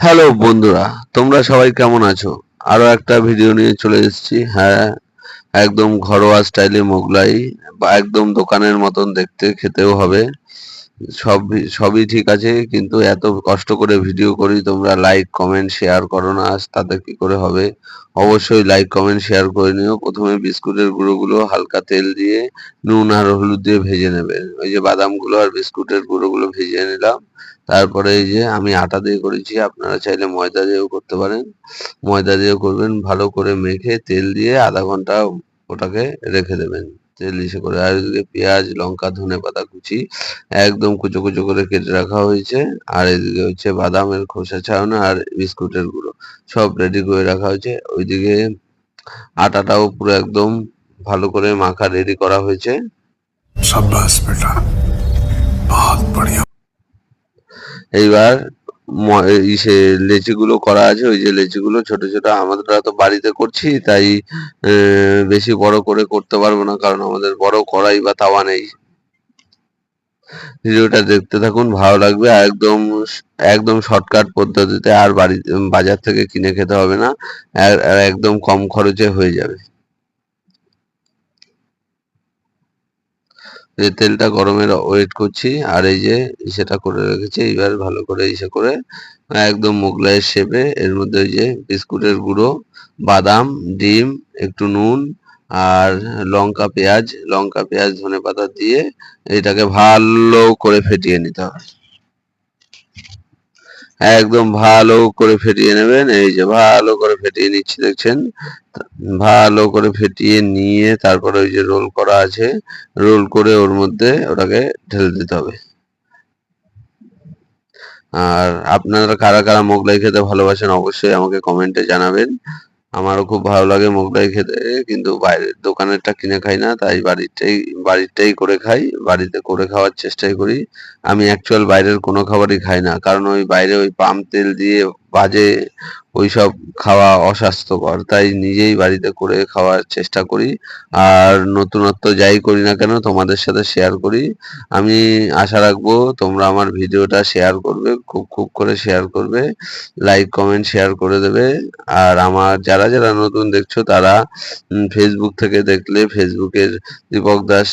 Hello বন্ধুরা, তোমরা সবাই কেমন আছো? আরো একটা ভিডিও নিয়ে চলে এসেছি। হ্যাঁ, একদম ঘরোয়া স্টাইলে মোগলাই, বা একদম দোকানের মতন দেখতে, খেতেও হবে। সবই ঠিক আছে, কিন্তু এত কষ্ট করে ভিডিও করি, তোমরা লাইক কমেন্ট শেয়ার করো না, তাতে কি করে হবে? অবশ্যই লাইক কমেন্ট শেয়ার করে নিও। প্রথমে বিস্কুটের গুঁড়োগুলো হালকা তেল দিয়ে নুন আর হলুদ দিয়ে ভেজে নেবে। ওই যে বাদামগুলো আর বিস্কুটের গুঁড়োগুলো ভেজে নিলাম। তারপরে এই যে আমি আটা দিয়ে করেছি, আপনারা চাইলে ময়দা দিয়েও করতে পারেন। ময়দা দিয়েও করবেন। ভালো করে মেখে তেল দিয়ে আধা ঘন্টা ওটাকে রেখে দেবেন, তেল ইসে করে। আর এদিকে পেঁয়াজ, লঙ্কা, ধনেপাতা কুচি একদম কুচো কুচো করে কেটে রাখা হয়েছে। আর এদিকে হচ্ছে বাদামের খোসা ছাড়ানো আর বিস্কুটের গুঁড়ো সব রেডি করে রাখা হয়েছে। ওইদিকে আটাটাও পুরো একদম ভালো করে মাখা রেডি করা হয়েছে। शाबाश बेटा, बहुत बढ़िया। এইবার ইসে লেচিগুলো করা আছে। ওই যে লেচিগুলো ছোট ছোট, আমরা তো বাড়িতে করছি, তাই বেশি বড় করে করতে পারবো না, কারণ আমাদের বড় কড়াই বা তাওয়া নেই। ভিডিওটা দেখতে থাকুন, ভালো লাগবে। আর একদম একদম শর্টকাট পদ্ধতিতে, আর বাজার থেকে কিনে খেতে হবে না, আর একদম কম খরচে হয়ে যাবে। যে তেলটা গরমের ওয়েট করছি, আর এই যে সেটা করে রেখেছি। এইবার ভালো করে ইসে করে একদম মোগলাইয়ের শেপে, এর মধ্যে ওই যে বিস্কুটের গুঁড়ো, বাদাম, ডিম, একটু নুন আর লঙ্কা পেঁয়াজ ধনেপাতা দিয়ে এটাকে ভালো করে ফেটিয়ে নিতে হবে। একদম ভালো করে ফেটিয়ে নেবেন। এই যে ভালো করে ফেটিয়ে নিচ্ছি, দেখছেন? ভালো করে ফেটিয়ে নিয়ে তারপরে ওই যে রোল করা আছে, রোল করে ওর মধ্যে ওটাকে ঢেলে দিতে হবে। আর আপনারা কারা কারা মোগলাই খেতে ভালোবাসেন অবশ্যই আমাকে কমেন্টে জানাবেন। আমারও খুব ভালো লাগে মোগলাই খেতে, কিন্তু বাইরের দোকানেরটা কিনে খাই না, তাই বাড়িরটাই করে খাই। বাড়িতে করে খাওয়ার চেষ্টাই করি। আমি অ্যাকচুয়াল বাইরের কোনো খাবারই খাই না, কারণ ওই বাইরে ওই পাম তেল দিয়ে ভাজে, ওইসব খাওয়া অস্বাস্থ্যকর। তাই নিজেই বাড়িতে করে খাওয়ার চেষ্টা করি। আর নতুনত্ব যাই করি না কেন তোমাদের সাথে শেয়ার করি। আমি আশা রাখবো তোমরা আমার ভিডিওটা শেয়ার করবে, খুব খুব করে শেয়ার করবে, লাইক কমেন্ট শেয়ার করে দেবে। আর আমার যারা যারা নতুন দেখছো তারা ফেসবুক থেকে দেখলে ফেসবুকের দীপক দাস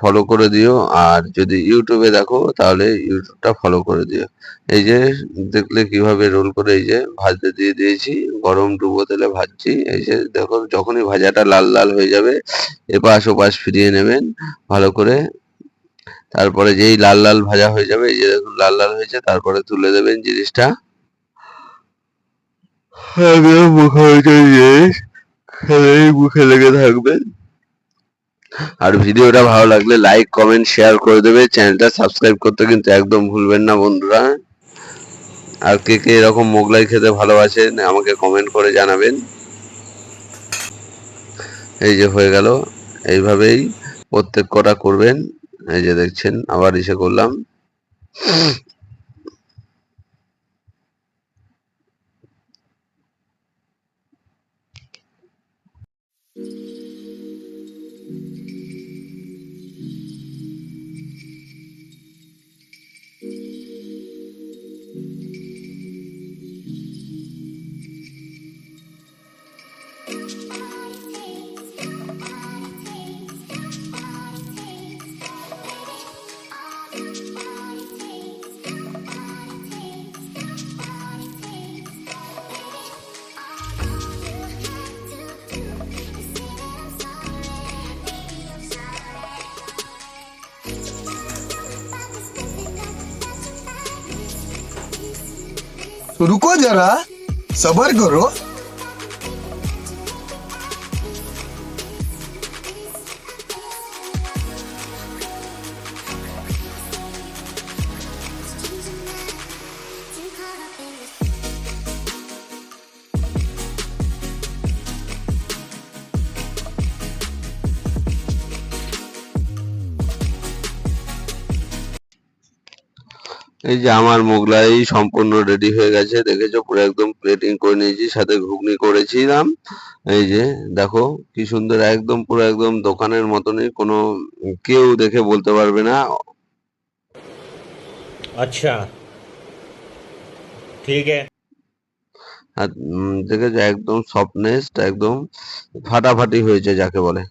ফলো করে দিও। আর যদি ইউটিউবে দেখো তাহলে ইউটিউবটা ফলো করে দিও। এই যে দেখলে কিভাবে রোল করে এই যে ভাজতে দিয়ে দিয়েছি, গরম ডুবো তেলে ভাজছি। এই যে দেখো, যখনই ভাজাটা লাল লাল হয়ে যাবে, এপাশ ওপাশ ফিরিয়ে নেবেন ভালো করে। তারপরে যেই লাল লাল ভাজা হয়ে যাবে, এই যে দেখুন লাল লাল হয়েছে, তারপরে তুলে দেবেন জিনিসটা। একদম মুখোমুখি জিনিস, খেলেই মুখে লেগে থাকবে। আর ভিডিওটা ভালো লাগলে লাইক কমেন্ট শেয়ার করে দেবে। চ্যানেলটা সাবস্ক্রাইব করতে কিন্তু একদম ভুলবেন না বন্ধুরা। আর কে কে এরকম মোগলাই খেতে ভালোবাসেন আমাকে কমেন্ট করে জানাবেন। এই যে হয়ে গেল, এইভাবেই প্রত্যেক কটা করবেন। এই যে দেখছেন আবার ইসে করলাম। तो रुको जरा, सबर करो। এই যে আমার মোগলাই সম্পূর্ণ রেডি হয়ে গেছে, দেখেছো? পুরো একদম প্লেটিং করে নিয়েছি, সাথে ঘুগনি করেছিলাম। এই যে দেখো কি সুন্দর, একদম পুরো একদম দোকানের মতনই, কোনো কেউ দেখে বলতে পারবে না। अच्छा, ठीक है। আর দেখেছো একদম সফটনেস একদম ফাটাফাটি হয়েছে যাকে বলে।